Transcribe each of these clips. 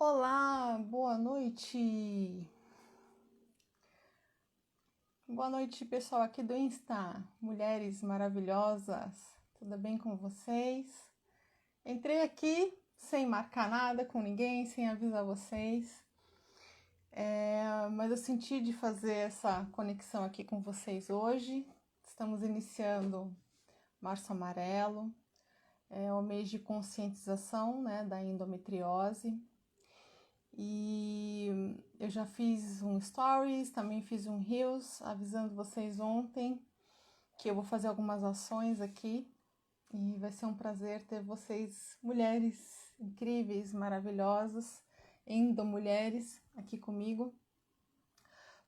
Olá, boa noite. Boa noite, pessoal aqui do Insta. Mulheres maravilhosas, tudo bem com vocês? Entrei aqui sem marcar nada com ninguém, sem avisar vocês. Mas eu senti de fazer essa conexão aqui com vocês hoje. Estamos iniciando Março Amarelo, o mês de conscientização, né, da endometriose. E eu já fiz um stories, também fiz um reels avisando vocês ontem que eu vou fazer algumas ações aqui e vai ser um prazer ter vocês, mulheres incríveis, maravilhosas, endomulheres aqui comigo,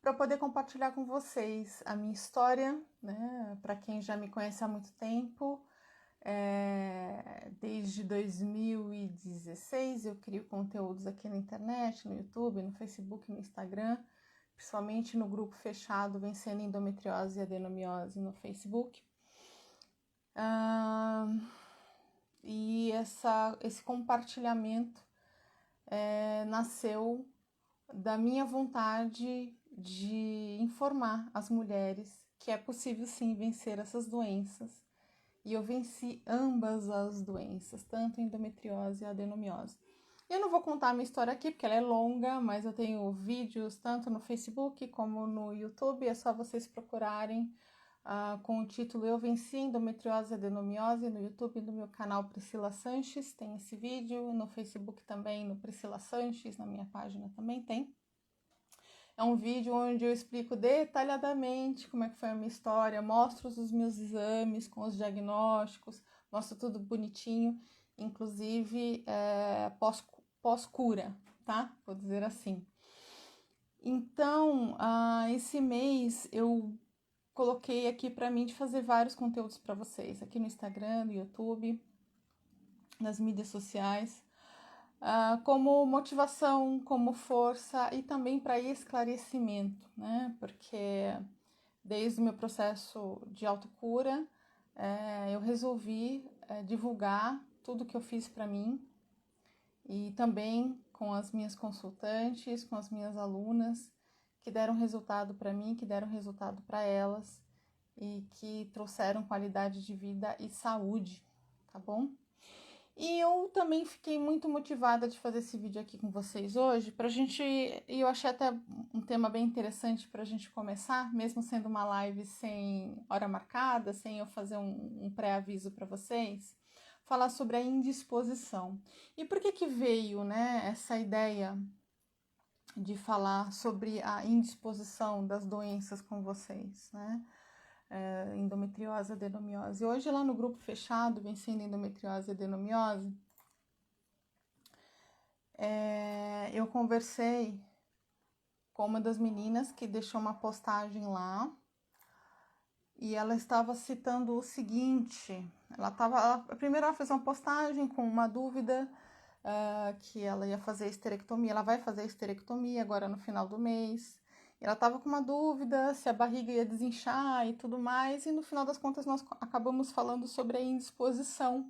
para poder compartilhar com vocês a minha história, né? Para quem já me conhece há muito tempo, desde 2016 eu crio conteúdos aqui na internet, no YouTube, no Facebook, no Instagram, principalmente no grupo fechado Vencendo Endometriose e Adenomiose no Facebook. E esse compartilhamento nasceu da minha vontade de informar as mulheres que é possível sim vencer essas doenças. E eu venci ambas as doenças, tanto a endometriose e a adenomiose. Eu não vou contar a minha história aqui, porque ela é longa, mas eu tenho vídeos tanto no Facebook como no YouTube. É só vocês procurarem com o título Eu Venci Endometriose e Adenomiose no YouTube do meu canal Priscila Sanches. Tem esse vídeo, no Facebook também, no Priscila Sanches, na minha página também tem. É um vídeo onde eu explico detalhadamente como é que foi a minha história, mostro os meus exames com os diagnósticos, mostro tudo bonitinho, inclusive pós-cura, tá? Vou dizer assim. Então, esse mês eu coloquei aqui para mim de fazer vários conteúdos para vocês, aqui no Instagram, no YouTube, nas mídias sociais, como motivação, como força e também para esclarecimento, né? Porque desde o meu processo de autocura, eu resolvi divulgar tudo que eu fiz para mim e também com as minhas consultantes, com as minhas alunas, que deram resultado para mim, que deram resultado para elas e que trouxeram qualidade de vida e saúde, tá bom? E eu também fiquei muito motivada de fazer esse vídeo aqui com vocês hoje, e eu achei até um tema bem interessante pra gente começar, mesmo sendo uma live sem hora marcada, sem eu fazer um pré-aviso para vocês, falar sobre a indisposição. E por que veio, né, essa ideia de falar sobre a indisposição das doenças com vocês, né? Endometriose, adenomiose. Hoje lá no grupo fechado, Vencendo Endometriose e Adenomiose, eu conversei com uma das meninas que deixou uma postagem lá e ela estava citando o seguinte, primeiro ela fez uma postagem com uma dúvida que ela ia fazer esterectomia, ela vai fazer esterectomia agora no final do mês. Ela estava com uma dúvida se a barriga ia desinchar e tudo mais, e no final das contas nós acabamos falando sobre a indisposição,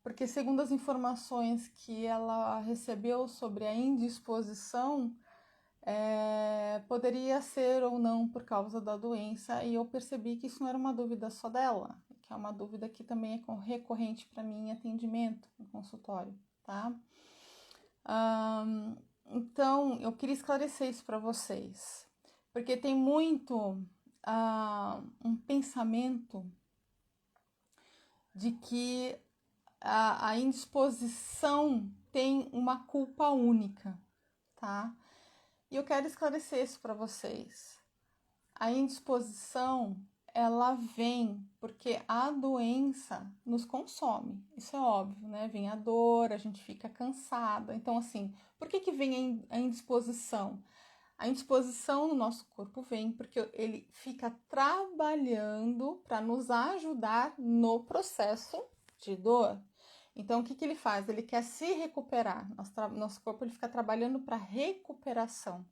porque segundo as informações que ela recebeu sobre a indisposição, poderia ser ou não por causa da doença, e eu percebi que isso não era uma dúvida só dela, que é uma dúvida que também é recorrente para mim em atendimento no consultório, tá? Então, eu queria esclarecer isso para vocês, porque tem muito um pensamento de que a indisposição tem uma culpa única, tá? E eu quero esclarecer isso para vocês. A indisposição, ela vem porque a doença nos consome, isso é óbvio, né? Vem a dor, a gente fica cansada. Então, assim, por que vem a indisposição? A indisposição no nosso corpo vem porque ele fica trabalhando para nos ajudar no processo de dor. Então, o que ele faz? Ele quer se recuperar. Nosso corpo ele fica trabalhando para recuperação.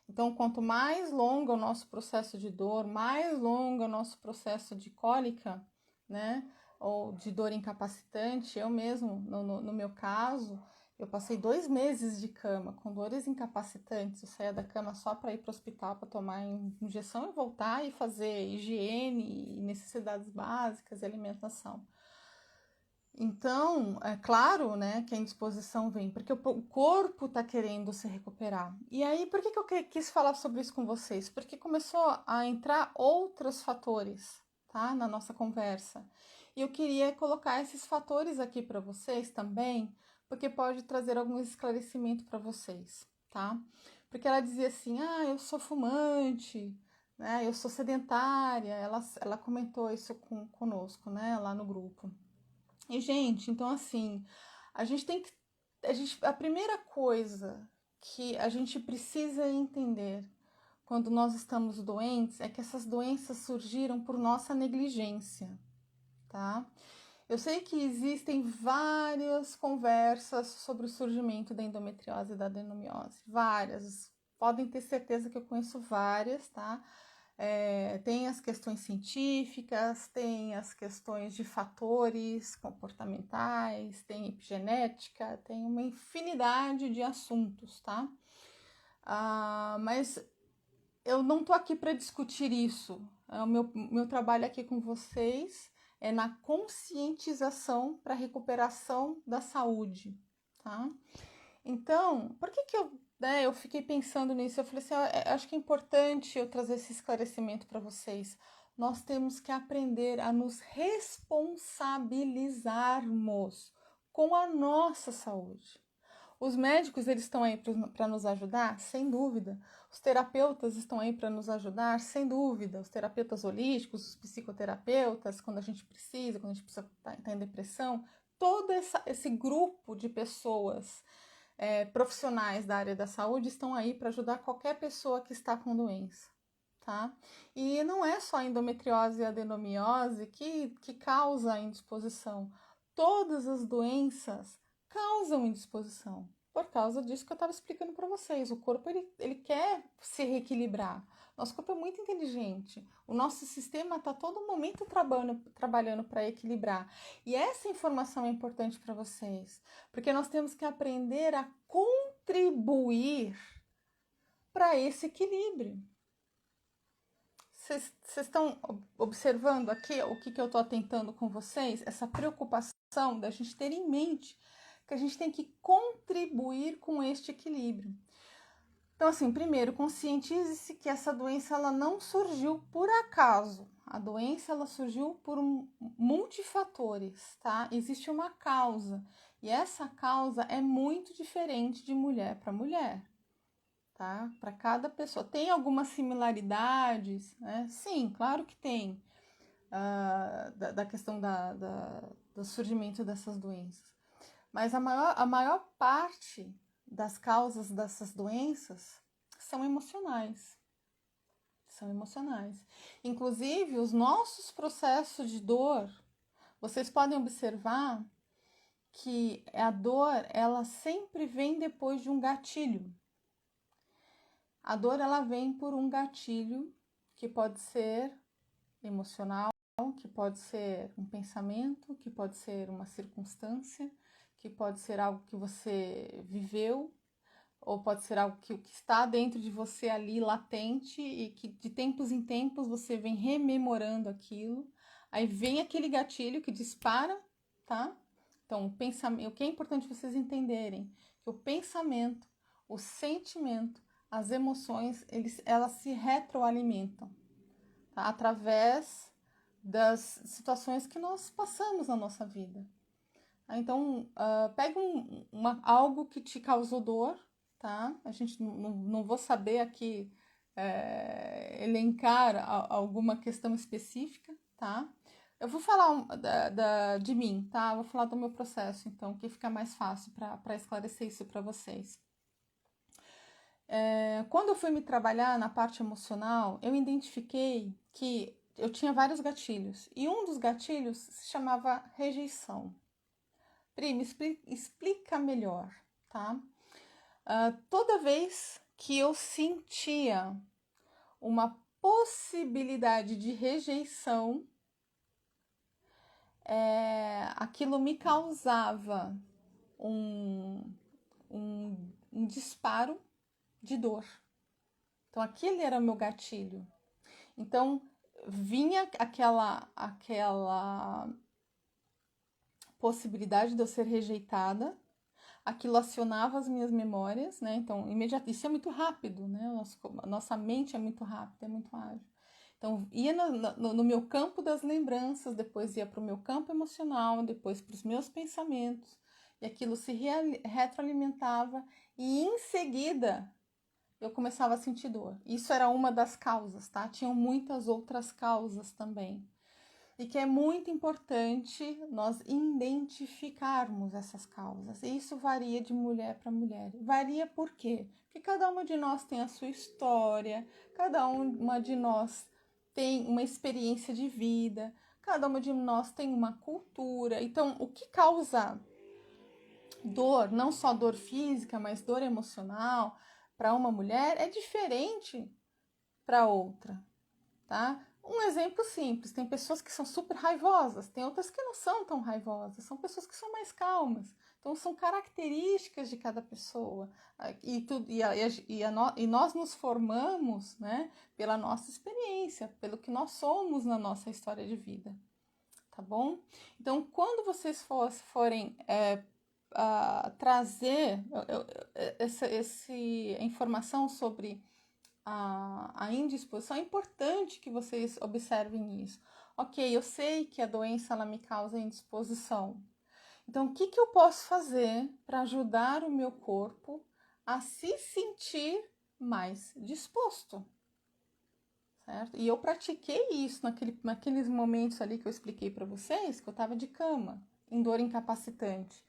Então, quanto mais longo o nosso processo de dor, mais longo o nosso processo de cólica, né? Ou de dor incapacitante, eu mesmo, no meu caso, Eu passei 2 meses de cama, com dores incapacitantes. Eu saía da cama só para ir para o hospital para tomar injeção e voltar e fazer higiene e necessidades básicas e alimentação. Então, é claro, né, que a indisposição vem, porque o corpo está querendo se recuperar. E aí, por que eu quis falar sobre isso com vocês? Porque começou a entrar outros fatores, tá, na nossa conversa. E eu queria colocar esses fatores aqui para vocês também, porque pode trazer algum esclarecimento para vocês, tá? Porque ela dizia assim, eu sou fumante, né, eu sou sedentária, ela comentou isso conosco, né, lá no grupo. E, gente, então assim, a gente tem que. A primeira coisa que a gente precisa entender quando nós estamos doentes é que essas doenças surgiram por nossa negligência, tá? Eu sei que existem várias conversas sobre o surgimento da endometriose e da adenomiose, várias. Podem ter certeza que eu conheço várias, tá? Tem as questões científicas, tem as questões de fatores comportamentais, tem epigenética, tem uma infinidade de assuntos, tá? Mas eu não tô aqui para discutir isso. O meu trabalho aqui com vocês é na conscientização para a recuperação da saúde, tá? Então, por que eu fiquei pensando nisso? Eu falei assim, acho que é importante eu trazer esse esclarecimento para vocês. Nós temos que aprender a nos responsabilizarmos com a nossa saúde. Os médicos, eles estão aí para nos ajudar? Sem dúvida. Os terapeutas estão aí para nos ajudar? Sem dúvida. Os terapeutas holísticos, os psicoterapeutas, quando a gente precisa estar em depressão, todo esse grupo de pessoas profissionais da área da saúde estão aí para ajudar qualquer pessoa que está com doença, tá? E não é só a endometriose e a adenomiose que causa a indisposição. Todas as doenças causam indisposição. Por causa disso que eu estava explicando para vocês. O corpo, ele quer se reequilibrar. Nosso corpo é muito inteligente. O nosso sistema está todo momento trabalhando para equilibrar. E essa informação é importante para vocês. Porque nós temos que aprender a contribuir para esse equilíbrio. Vocês estão observando aqui o que eu estou atentando com vocês? Essa preocupação da gente ter em mente que a gente tem que contribuir com este equilíbrio. Então, assim, primeiro, conscientize-se que essa doença ela não surgiu por acaso. A doença ela surgiu por multifatores, tá? Existe uma causa. E essa causa é muito diferente de mulher para mulher, tá? Para cada pessoa. Tem algumas similaridades, né? Sim, claro que tem. Da questão do surgimento dessas doenças. Mas a maior parte das causas dessas doenças são emocionais. São emocionais. Inclusive, os nossos processos de dor, vocês podem observar que a dor, ela sempre vem depois de um gatilho. A dor, ela vem por um gatilho que pode ser emocional, que pode ser um pensamento, que pode ser uma circunstância, que pode ser algo que você viveu, ou pode ser algo que está dentro de você ali, latente, e que de tempos em tempos você vem rememorando aquilo. Aí vem aquele gatilho que dispara, tá? Então, o que é importante vocês entenderem, que o pensamento, o sentimento, as emoções, elas se retroalimentam, tá? Através das situações que nós passamos na nossa vida. Então, pega algo que te causou dor, tá? A gente não vou saber aqui elencar alguma questão específica, tá? Eu vou falar de mim, tá? Vou falar do meu processo, então, que fica mais fácil para esclarecer isso para vocês. Quando eu fui me trabalhar na parte emocional, eu identifiquei que eu tinha vários gatilhos. E um dos gatilhos se chamava rejeição. Pri, me explica melhor, tá? Toda vez que eu sentia uma possibilidade de rejeição, aquilo me causava um disparo de dor. Então, aquele era o meu gatilho. Então, vinha aquela possibilidade de eu ser rejeitada, aquilo acionava as minhas memórias, né? Então, isso é muito rápido, né? A nossa mente é muito rápida, é muito ágil. Então, ia no meu campo das lembranças, depois ia para o meu campo emocional, depois para os meus pensamentos, e aquilo se retroalimentava, e em seguida eu começava a sentir dor. Isso era uma das causas, tá? Tinham muitas outras causas também. E que é muito importante nós identificarmos essas causas. E isso varia de mulher para mulher. Varia por quê? Porque cada uma de nós tem a sua história, cada uma de nós tem uma experiência de vida, cada uma de nós tem uma cultura. Então, o que causa dor, não só dor física, mas dor emocional, para uma mulher é diferente para outra, tá? Um exemplo simples, tem pessoas que são super raivosas, tem outras que não são tão raivosas, são pessoas que são mais calmas. Então, são características de cada pessoa. E nós nos formamos, né, pela nossa experiência, pelo que nós somos na nossa história de vida. Tá bom? Então, quando vocês forem trazer essa informação sobre a indisposição, é importante que vocês observem isso. Ok, eu sei que a doença ela me causa indisposição. Então, o que eu posso fazer para ajudar o meu corpo a se sentir mais disposto? Certo? E eu pratiquei isso naqueles momentos ali que eu expliquei para vocês, que eu estava de cama, em dor incapacitante.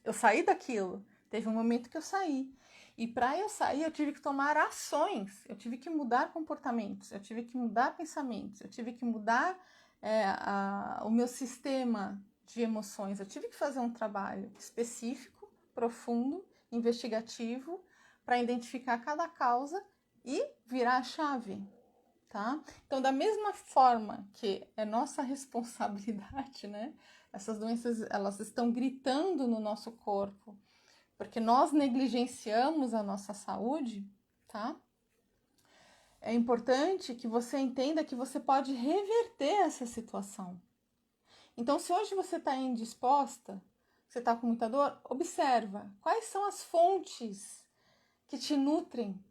Eu saí daquilo. Teve um momento que eu saí. E para eu sair, eu tive que tomar ações, eu tive que mudar comportamentos, eu tive que mudar pensamentos, eu tive que mudar o meu sistema de emoções. Eu tive que fazer um trabalho específico, profundo, investigativo, para identificar cada causa e virar a chave. Tá? Então, da mesma forma que é nossa responsabilidade, né? Essas doenças, elas estão gritando no nosso corpo, porque nós negligenciamos a nossa saúde, tá? É importante que você entenda que você pode reverter essa situação. Então, se hoje você está indisposta, você está com muita dor, observa quais são as fontes que te nutrem,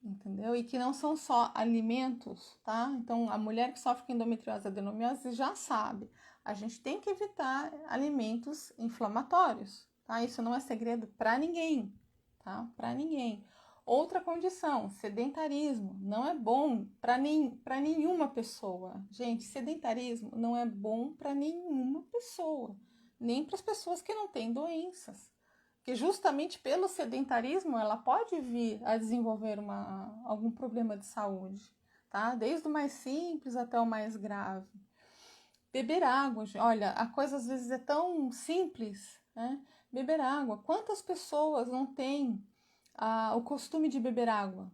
entendeu? E que não são só alimentos, tá? Então, a mulher que sofre com endometriose e adenomiose já sabe. A gente tem que evitar alimentos inflamatórios, tá? Isso não é segredo para ninguém, tá? Para ninguém. Outra condição, sedentarismo. Não é bom para nenhuma pessoa. Gente, sedentarismo não é bom para nenhuma pessoa. Nem para as pessoas que não têm doenças. Que justamente pelo sedentarismo ela pode vir a desenvolver algum problema de saúde, tá? Desde o mais simples até o mais grave. Beber água, olha, a coisa às vezes é tão simples, né? Beber água. Quantas pessoas não têm o costume de beber água?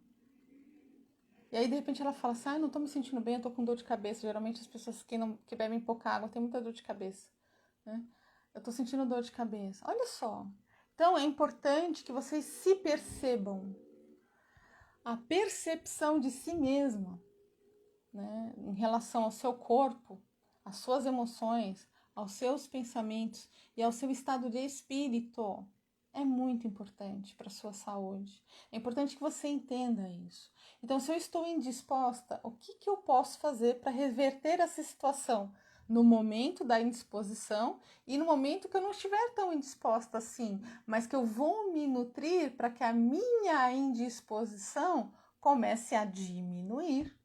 E aí, de repente, ela fala assim, não tô me sentindo bem, eu tô com dor de cabeça. Geralmente as pessoas que bebem pouca água têm muita dor de cabeça, né? Eu tô sentindo dor de cabeça. Olha só. Então, é importante que vocês se percebam. A percepção de si mesma, né, em relação ao seu corpo, às suas emoções, aos seus pensamentos e ao seu estado de espírito é muito importante para a sua saúde. É importante que você entenda isso. Então, se eu estou indisposta, o que eu posso fazer para reverter essa situação? No momento da indisposição e no momento que eu não estiver tão indisposta assim, mas que eu vou me nutrir para que a minha indisposição comece a diminuir,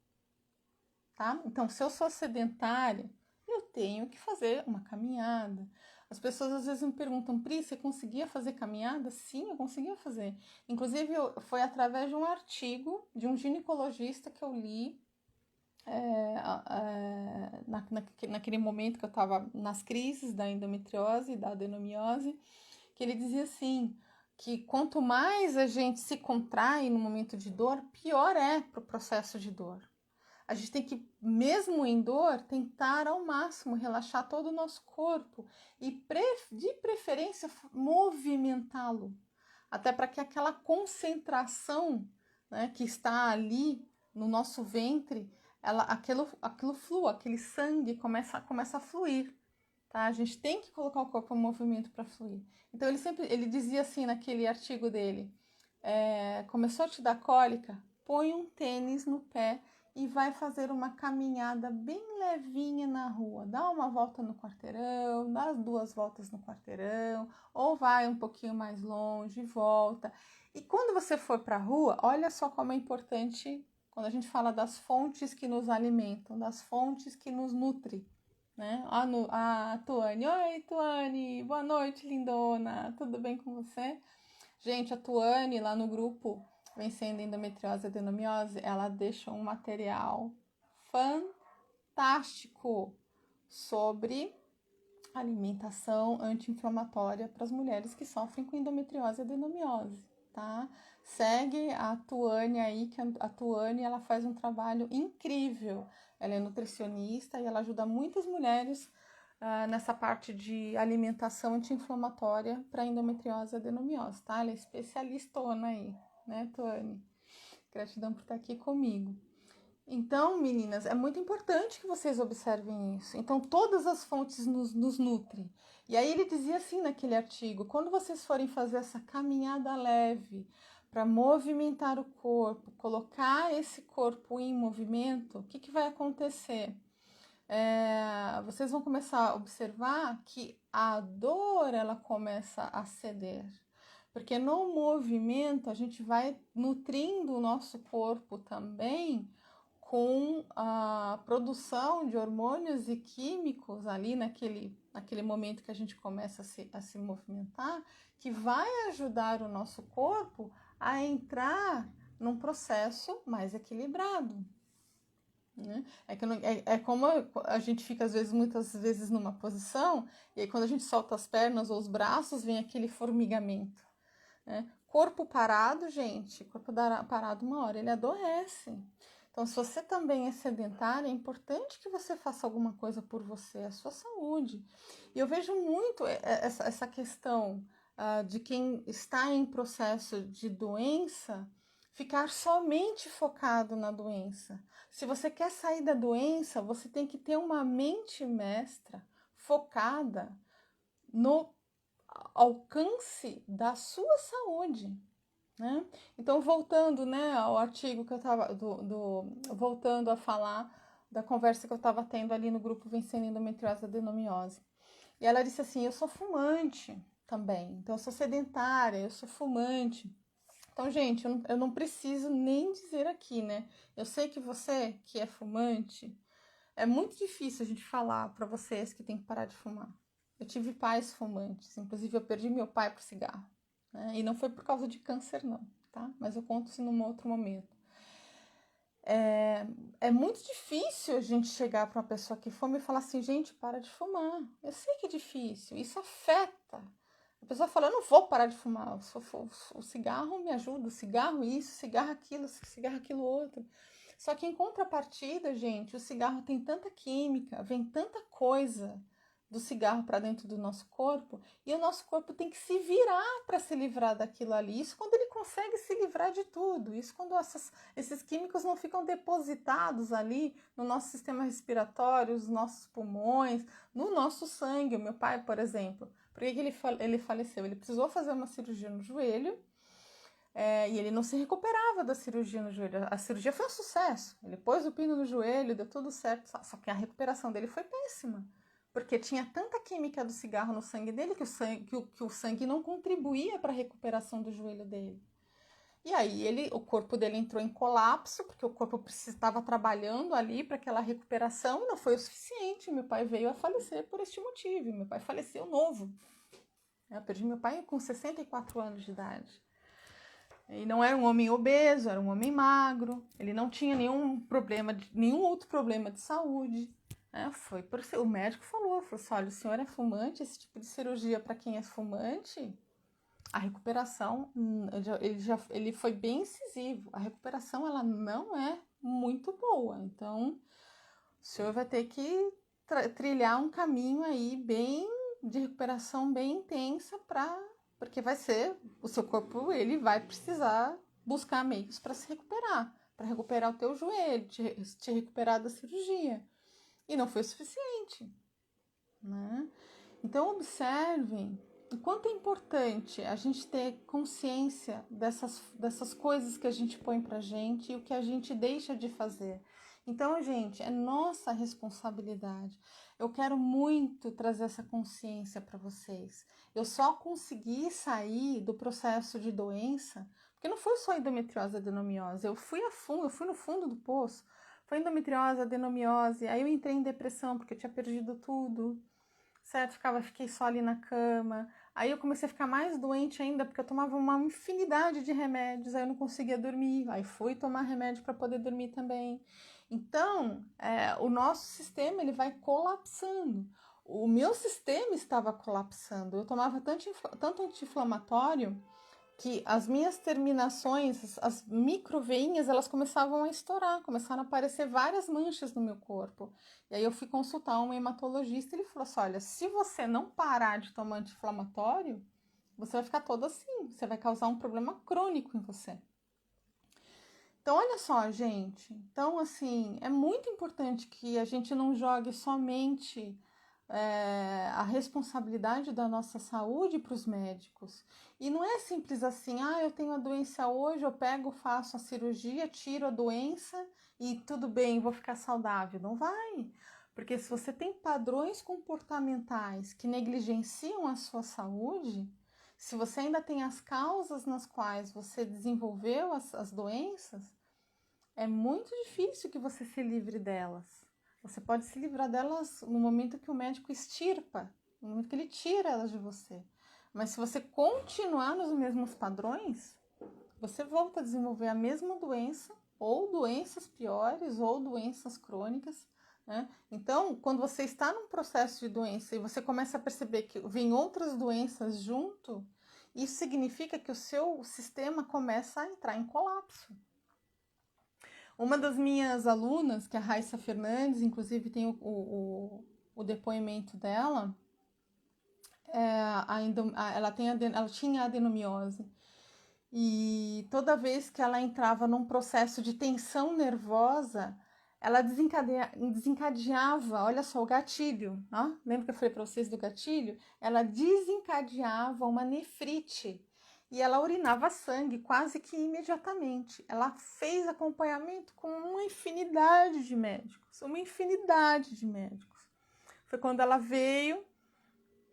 tá? Então, se eu sou sedentária, eu tenho que fazer uma caminhada. As pessoas às vezes me perguntam, Pri, você conseguia fazer caminhada? Sim, eu conseguia fazer. Inclusive, foi através de um artigo de um ginecologista que eu li naquele momento que eu estava nas crises da endometriose e da adenomiose, que ele dizia assim, que quanto mais a gente se contrai no momento de dor, pior é para o processo de dor. A gente tem que, mesmo em dor, tentar ao máximo relaxar todo o nosso corpo e, de preferência, movimentá-lo até para que aquela concentração, né, que está ali no nosso ventre, aquilo flua, aquele sangue começa a fluir. Tá? A gente tem que colocar o corpo em movimento para fluir. Então ele dizia assim naquele artigo dele, começou a te dar cólica, põe um tênis no pé e vai fazer uma caminhada bem levinha na rua. Dá uma volta no quarteirão, dá 2 voltas no quarteirão, ou vai um pouquinho mais longe e volta. E quando você for para a rua, olha só como é importante quando a gente fala das fontes que nos alimentam, das fontes que nos nutrem. Né? A Tuane, oi Tuane, boa noite lindona, tudo bem com você? Gente, a Tuane lá no grupo Vencendo Endometriose e Adenomiose, ela deixa um material fantástico sobre alimentação anti-inflamatória para as mulheres que sofrem com endometriose e adenomiose, tá? Segue a Tuane aí, que a Tuane ela faz um trabalho incrível. Ela é nutricionista e ela ajuda muitas mulheres nessa parte de alimentação anti-inflamatória para endometriose e adenomiose, tá? Ela é especialistona aí, né, Tuane? Gratidão por estar aqui comigo. Então, meninas, é muito importante que vocês observem isso. Então, todas as fontes nos nutrem. E aí ele dizia assim naquele artigo, quando vocês forem fazer essa caminhada leve para movimentar o corpo, colocar esse corpo em movimento, o que vai acontecer? Vocês vão começar a observar que a dor ela começa a ceder. Porque no movimento a gente vai nutrindo o nosso corpo também com a produção de hormônios e químicos ali naquele momento que a gente começa a se movimentar, que vai ajudar o nosso corpo a entrar num processo mais equilibrado. Né? É como a gente fica, muitas vezes, numa posição, e aí quando a gente solta as pernas ou os braços, vem aquele formigamento. Né? Corpo parado, gente, corpo parado uma hora, ele adoece. Então, se você também é sedentária, é importante que você faça alguma coisa por você, a sua saúde. E eu vejo muito essa questão de quem está em processo de doença, ficar somente focado na doença. Se você quer sair da doença, você tem que ter uma mente mestra, focada no alcance da sua saúde. Né? Então, voltando, né, ao artigo que eu estava voltando a falar da conversa que eu estava tendo ali no grupo Vencendo Endometriose e Adenomiose. E ela disse assim, eu sou fumante também, então eu sou sedentária, eu sou fumante. Então, gente, eu não preciso nem dizer aqui, né? Eu sei que você que é fumante, é muito difícil a gente falar para vocês que tem que parar de fumar. Eu tive pais fumantes, inclusive eu perdi meu pai pro cigarro. Né? E não foi por causa de câncer, não, tá? Mas eu conto isso num outro momento. É muito difícil a gente chegar para uma pessoa que fuma e falar assim, gente, para de fumar. Eu sei que é difícil, isso afeta. A pessoa fala, eu não vou parar de fumar, o cigarro me ajuda, o cigarro isso, cigarro aquilo outro. Só que em contrapartida, gente, o cigarro tem tanta química, vem tanta coisa do cigarro para dentro do nosso corpo, e o nosso corpo tem que se virar para se livrar daquilo ali. Isso quando ele consegue se livrar de tudo. Isso quando esses químicos não ficam depositados ali no nosso sistema respiratório, nos nossos pulmões, no nosso sangue. O meu pai, por exemplo, por que ele faleceu? Ele precisou fazer uma cirurgia no joelho, e ele não se recuperava da cirurgia no joelho. A cirurgia foi um sucesso. Ele pôs o pino no joelho, deu tudo certo, só que a recuperação dele foi péssima. Porque tinha tanta química do cigarro no sangue dele que o sangue não contribuía para a recuperação do joelho dele. E aí o corpo dele entrou em colapso, porque o corpo estava trabalhando ali para aquela recuperação e não foi o suficiente. Meu pai veio a falecer por este motivo. Meu pai faleceu novo. Eu perdi meu pai com 64 anos de idade. E não era um homem obeso, era um homem magro. Ele não tinha nenhum outro problema de saúde. O médico falou assim, olha, o senhor é fumante, esse tipo de cirurgia para quem é fumante, a recuperação, ele foi bem incisivo, a recuperação ela não é muito boa, então o senhor vai ter que trilhar um caminho aí de recuperação bem intensa para porque o seu corpo, ele vai precisar buscar meios para se para recuperar o teu joelho, te recuperar da cirurgia. E não foi o suficiente, né? Então, observem o quanto é importante a gente ter consciência dessas coisas que a gente põe pra gente e o que a gente deixa de fazer. Então, gente, é nossa responsabilidade. Eu quero muito trazer essa consciência para vocês. Eu só consegui sair do processo de doença, porque não foi só endometriose e adenomiose. Eu fui no fundo do poço. Foi endometriose, adenomiose, aí eu entrei em depressão porque eu tinha perdido tudo, certo? Fiquei só ali na cama. Aí eu comecei a ficar mais doente ainda, porque eu tomava uma infinidade de remédios, aí eu não conseguia dormir. Aí fui tomar remédio para poder dormir também. Então, o nosso sistema, ele vai colapsando. O meu sistema estava colapsando. Eu tomava tanto anti-inflamatório que as minhas terminações, as microveinhas, elas começavam a estourar, começaram a aparecer várias manchas no meu corpo. E aí eu fui consultar um hematologista e ele falou assim, olha, se você não parar de tomar anti-inflamatório, você vai ficar todo assim, você vai causar um problema crônico em você. Então, olha só, gente. Então, assim, é muito importante que a gente não jogue somente a responsabilidade da nossa saúde para os médicos. E não é simples assim, eu tenho a doença hoje, eu pego, faço a cirurgia, tiro a doença e tudo bem, vou ficar saudável. Não vai. Porque se você tem padrões comportamentais que negligenciam a sua saúde, se você ainda tem as causas nas quais você desenvolveu as doenças, é muito difícil que você se livre delas. Você pode se livrar delas no momento que o médico extirpa, no momento que ele tira elas de você. Mas se você continuar nos mesmos padrões, você volta a desenvolver a mesma doença, ou doenças piores, ou doenças crônicas, né? Então, quando você está num processo de doença e você começa a perceber que vem outras doenças junto, isso significa que o seu sistema começa a entrar em colapso. Uma das minhas alunas, que é a Raissa Fernandes, inclusive tem o depoimento dela, ela tinha adenomiose. E toda vez que ela entrava num processo de tensão nervosa, ela desencadeava, olha só, o gatilho. Ó, lembra que eu falei para vocês do gatilho? Ela desencadeava uma nefrite. E ela urinava sangue quase que imediatamente. Ela fez acompanhamento com uma infinidade de médicos. Foi quando ela veio,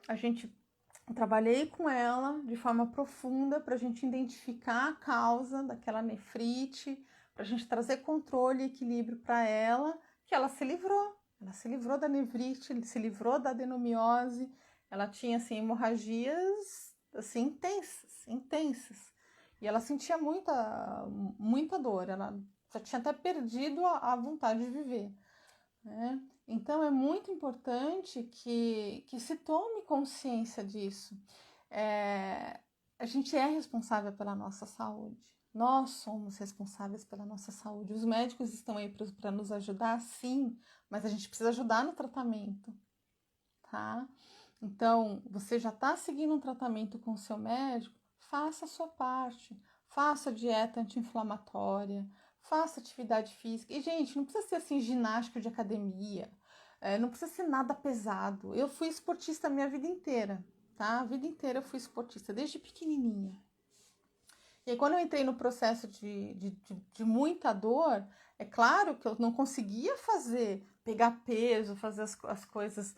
eu trabalhei com ela de forma profunda para a gente identificar a causa daquela nefrite, para a gente trazer controle e equilíbrio para ela, que ela se livrou. Ela se livrou da nefrite, se livrou da adenomiose. Ela tinha assim, hemorragias assim, intensas. E ela sentia muita dor. Ela já tinha até perdido a vontade de viver, né? Então, é muito importante que se tome consciência disso. A gente é responsável pela nossa saúde. Nós somos responsáveis pela nossa saúde. Os médicos estão aí para nos ajudar, sim, mas a gente precisa ajudar no tratamento, tá? Então, você já está seguindo um tratamento com o seu médico? Faça a sua parte. Faça dieta anti-inflamatória, faça atividade física. E, gente, não precisa ser assim ginástica de academia, não precisa ser nada pesado. Eu fui esportista a minha vida inteira, tá? A vida inteira eu fui esportista, desde pequenininha. E aí, quando eu entrei no processo de muita dor, é claro que eu não conseguia pegar peso, fazer as coisas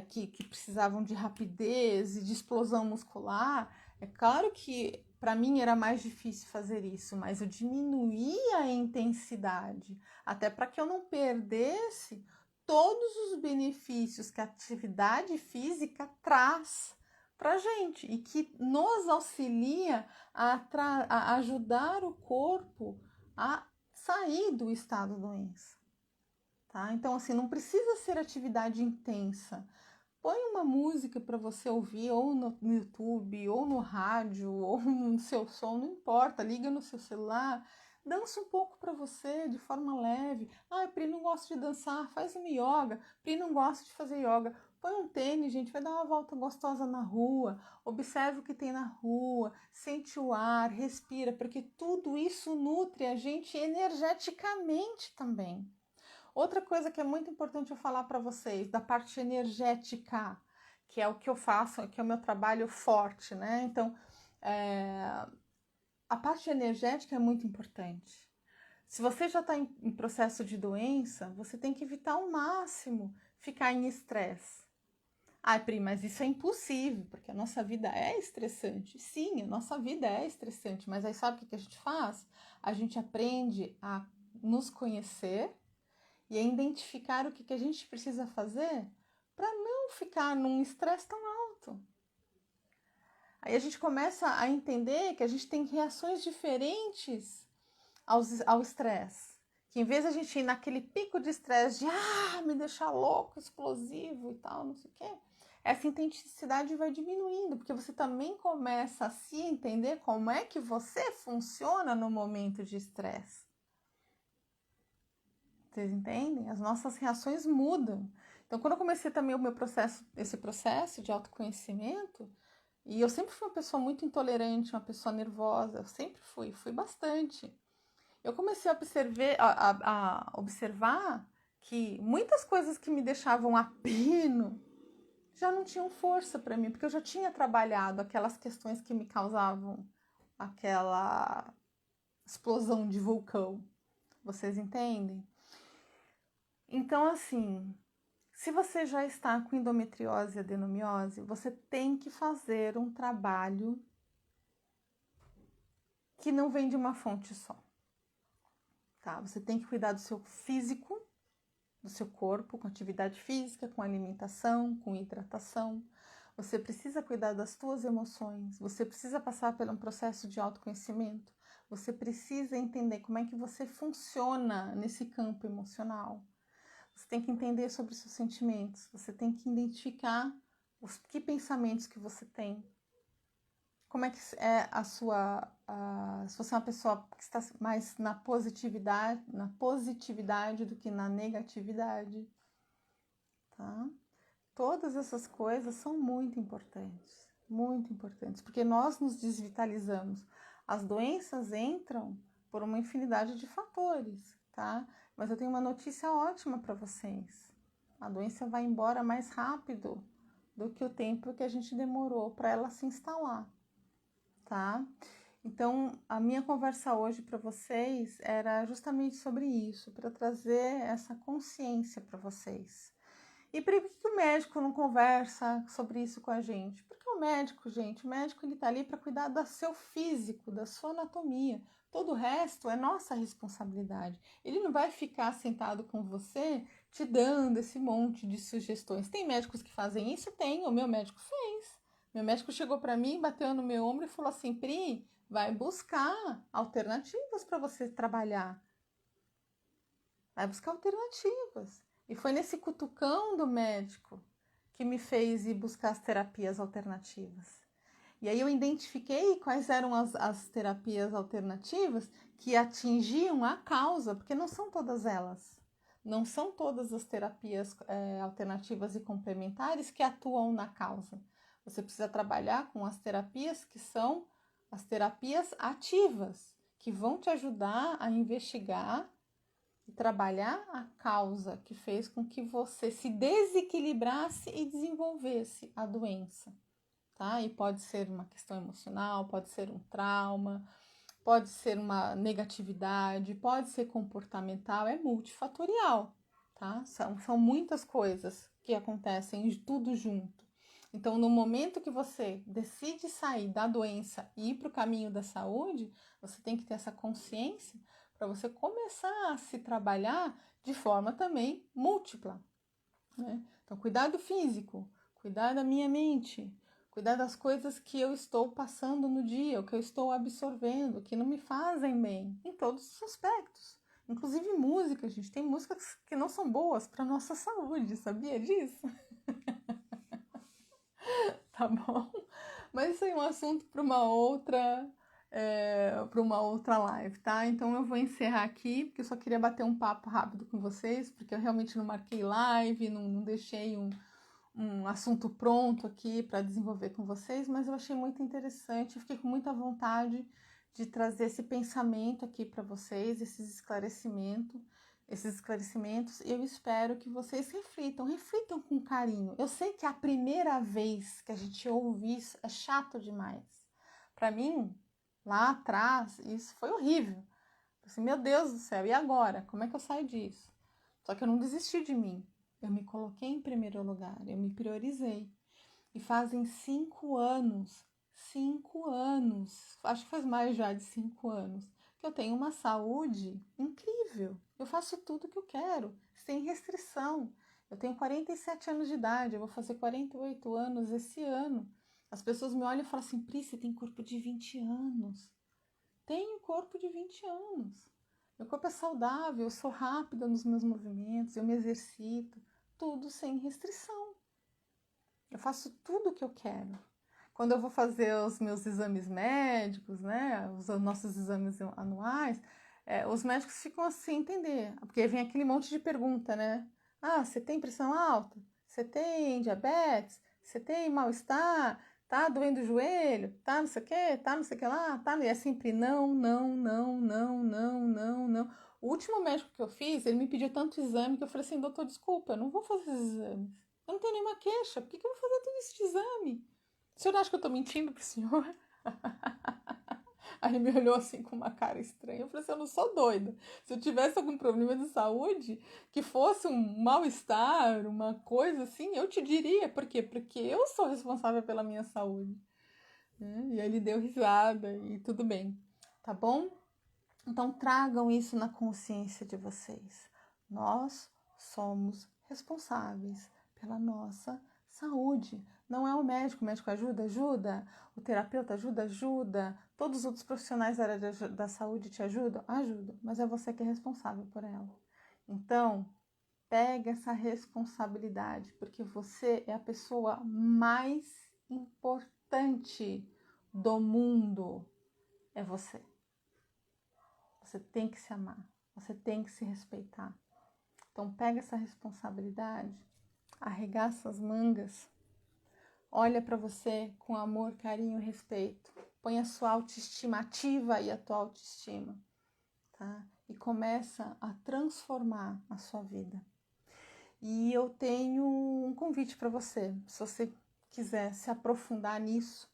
que precisavam de rapidez e de explosão muscular. É claro que para mim era mais difícil fazer isso, mas eu diminuía a intensidade, até para que eu não perdesse todos os benefícios que a atividade física traz para gente e que nos auxilia a ajudar o corpo a sair do estado doença, tá? Então, assim, não precisa ser atividade intensa. Põe uma música para você ouvir, ou no YouTube, ou no rádio, ou no seu som, não importa, liga no seu celular, dança um pouco para você, de forma leve. Pri, não gosto de dançar, faz uma yoga. Pri, não gosto de fazer yoga. Põe um tênis, gente, vai dar uma volta gostosa na rua, observe o que tem na rua, sente o ar, respira, porque tudo isso nutre a gente energeticamente também. Outra coisa que é muito importante eu falar para vocês, da parte energética, que é o que eu faço, que é o meu trabalho forte, né? Então, a parte energética é muito importante. Se você já está em processo de doença, você tem que evitar ao máximo ficar em estresse. Ai, Pri, mas isso é impossível, porque a nossa vida é estressante. Sim, a nossa vida é estressante, mas aí sabe o que a gente faz? A gente aprende a nos conhecer e a identificar o que a gente precisa fazer para não ficar num estresse tão alto. Aí a gente começa a entender que a gente tem reações diferentes ao estresse. Que em vez de a gente ir naquele pico de estresse de me deixar louco, explosivo e tal, não sei o quê, essa intensidade vai diminuindo, porque você também começa a se entender como é que você funciona no momento de estresse. Vocês entendem? As nossas reações mudam. Então, quando eu comecei também esse processo de autoconhecimento, e eu sempre fui uma pessoa muito intolerante, uma pessoa nervosa, eu sempre fui bastante. Eu comecei a observar que muitas coisas que me deixavam a pino já não tinham força para mim, porque eu já tinha trabalhado aquelas questões que me causavam aquela explosão de vulcão. Vocês entendem? Então, assim, se você já está com endometriose e adenomiose, você tem que fazer um trabalho que não vem de uma fonte só. Tá? Você tem que cuidar do seu físico, do seu corpo, com atividade física, com alimentação, com hidratação. Você precisa cuidar das suas emoções, você precisa passar por um processo de autoconhecimento, você precisa entender como é que você funciona nesse campo emocional. Você tem que entender sobre os seus sentimentos, você tem que identificar que pensamentos que você tem. Como é que é se você é uma pessoa que está mais na positividade do que na negatividade, tá? Todas essas coisas são muito importantes, porque nós nos desvitalizamos. As doenças entram por uma infinidade de fatores, tá? Mas eu tenho uma notícia ótima para vocês. A doença vai embora mais rápido do que o tempo que a gente demorou para ela se instalar, tá? Então, a minha conversa hoje para vocês era justamente sobre isso, para trazer essa consciência para vocês. E por que o médico não conversa sobre isso com a gente? Porque o médico, gente, o médico ele tá ali para cuidar do seu físico, da sua anatomia. Todo o resto é nossa responsabilidade. Ele não vai ficar sentado com você te dando esse monte de sugestões. Tem médicos que fazem isso? Tem, o meu médico fez. Meu médico chegou para mim, bateu no meu ombro e falou assim: Pri, vai buscar alternativas para você trabalhar. Vai buscar alternativas. E foi nesse cutucão do médico que me fez ir buscar as terapias alternativas. E aí eu identifiquei quais eram as terapias alternativas que atingiam a causa, porque não são todas elas. Não são todas as terapias alternativas e complementares que atuam na causa. Você precisa trabalhar com as terapias que são as terapias ativas, que vão te ajudar a investigar e trabalhar a causa que fez com que você se desequilibrasse e desenvolvesse a doença, tá? E pode ser uma questão emocional, pode ser um trauma, pode ser uma negatividade, pode ser comportamental, é multifatorial, tá? São muitas coisas que acontecem tudo junto. Então, no momento que você decide sair da doença e ir para o caminho da saúde, você tem que ter essa consciência para você começar a se trabalhar de forma também múltipla, né? Então, cuidar do físico, cuidar da minha mente, cuidar das coisas que eu estou passando no dia, o que eu estou absorvendo, que não me fazem bem, em todos os aspectos. Inclusive música, gente. Tem músicas que não são boas para nossa saúde, sabia disso? Tá bom? Mas isso é um assunto para uma outra live, tá? Então eu vou encerrar aqui, porque eu só queria bater um papo rápido com vocês, porque eu realmente não marquei live, não deixei um assunto pronto aqui para desenvolver com vocês, mas eu achei muito interessante, fiquei com muita vontade de trazer esse pensamento aqui para vocês, esses esclarecimentos, eu espero que vocês reflitam com carinho. Eu sei que a primeira vez que a gente ouve isso é chato demais. Para mim, lá atrás, isso foi horrível. Assim, meu Deus do céu, e agora? Como é que eu saio disso? Só que eu não desisti de mim. Eu me coloquei em primeiro lugar, eu me priorizei. E fazem 5 anos, acho que faz mais já de 5 anos, que eu tenho uma saúde incrível. Eu faço tudo que eu quero, sem restrição. Eu tenho 47 anos de idade, eu vou fazer 48 anos esse ano. As pessoas me olham e falam assim, Pri, você tem corpo de 20 anos. Tenho corpo de 20 anos. Meu corpo é saudável, eu sou rápida nos meus movimentos, eu me exercito, tudo sem restrição. Eu faço tudo o que eu quero. Quando eu vou fazer os meus exames médicos, né, os nossos exames anuais, os médicos ficam assim, entender, porque vem aquele monte de pergunta, né? Ah, você tem pressão alta? Você tem diabetes? Você tem mal-estar? Tá doendo o joelho? Tá não sei o que? Tá não sei o que lá? Tá? E é sempre não, não, não, não, não, não, não. O último médico que eu fiz, ele me pediu tanto exame que eu falei assim, doutor, desculpa, eu não vou fazer esses exames. Eu não tenho nenhuma queixa, por que eu vou fazer todo esse exame? O senhor acha que eu tô mentindo pro senhor? Aí ele me olhou assim com uma cara estranha. Eu falei assim, eu não sou doida. Se eu tivesse algum problema de saúde, que fosse um mal-estar, uma coisa assim, eu te diria. Por quê? Porque eu sou responsável pela minha saúde. E aí ele deu risada e tudo bem. Tá bom? Então tragam isso na consciência de vocês. Nós somos responsáveis pela nossa saúde. Não é o médico ajuda? Ajuda. O terapeuta ajuda. Todos os outros profissionais da área da saúde te ajudam? Ajudam, mas é você que é responsável por ela. Então, pega essa responsabilidade, porque você é a pessoa mais importante do mundo. É você. Você tem que se amar, você tem que se respeitar. Então pega essa responsabilidade, arregaça as mangas, olha para você com amor, carinho e respeito. Põe a sua autoestima, ativa aí a tua autoestima, tá? E começa a transformar a sua vida. E eu tenho um convite para você, se você quiser se aprofundar nisso,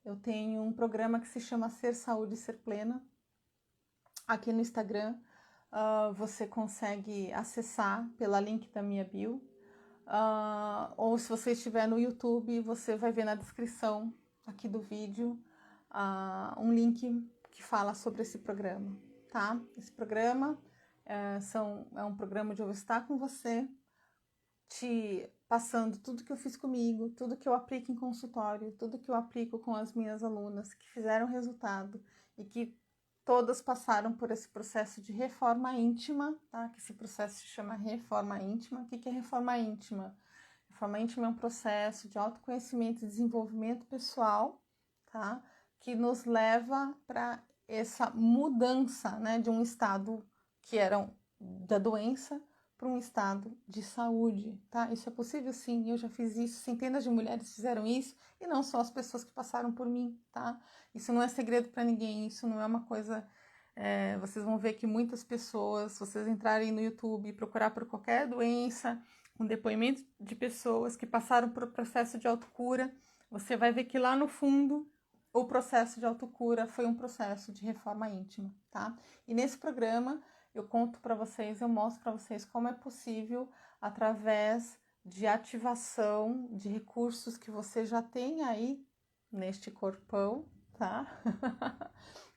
eu tenho um programa que se chama Ser Saúde e Ser Plena. Aqui no Instagram, você consegue acessar pela link da minha bio. Ou se você estiver no YouTube, você vai ver na descrição aqui do vídeo um link que fala sobre esse programa, tá? Esse programa é um programa onde eu vou estar com você, te passando tudo que eu fiz comigo, tudo que eu aplico em consultório, tudo que eu aplico com as minhas alunas que fizeram resultado e que todas passaram por esse processo de reforma íntima, tá? Que esse processo se chama reforma íntima. O que é reforma íntima? Reforma íntima é um processo de autoconhecimento e desenvolvimento pessoal, tá? Que nos leva para essa mudança, né? De um estado que era da doença para um estado de saúde, tá? Isso é possível sim, eu já fiz isso, centenas de mulheres fizeram isso, e não só as pessoas que passaram por mim, tá? Isso não é segredo para ninguém, isso não é uma coisa... vocês vão ver que muitas pessoas, se vocês entrarem no YouTube e procurar por qualquer doença, com depoimento de pessoas que passaram por um processo de autocura, você vai ver que lá no fundo o processo de autocura foi um processo de reforma íntima, tá? E nesse programa eu conto para vocês, eu mostro para vocês como é possível, através de ativação de recursos que você já tem aí neste corpão, tá?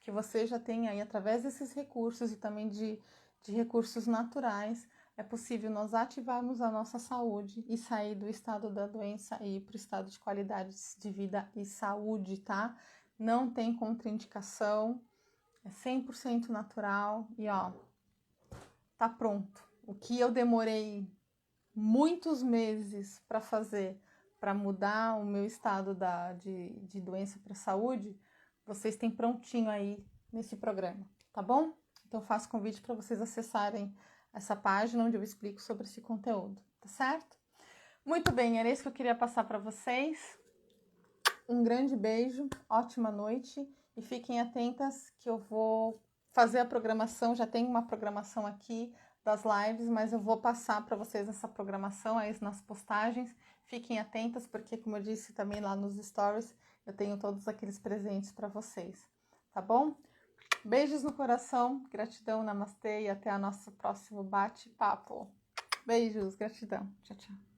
Que você já tem aí, através desses recursos e também de recursos naturais, é possível nós ativarmos a nossa saúde e sair do estado da doença e ir para o estado de qualidade de vida e saúde, tá? Não tem contraindicação, é 100% natural e ó, tá pronto. O que eu demorei muitos meses para fazer, para mudar o meu estado de doença para saúde, vocês têm prontinho aí nesse programa, tá bom? Então faço convite para vocês acessarem essa página onde eu explico sobre esse conteúdo, tá certo? Muito bem, era isso que eu queria passar para vocês. Um grande beijo, ótima noite e fiquem atentas que eu vou fazer a programação, já tem uma programação aqui das lives, mas eu vou passar para vocês essa programação aí nas postagens. Fiquem atentas porque, como eu disse também lá nos stories, eu tenho todos aqueles presentes para vocês, tá bom? Beijos no coração, gratidão, namastê e até o nosso próximo bate-papo. Beijos, gratidão. Tchau, tchau.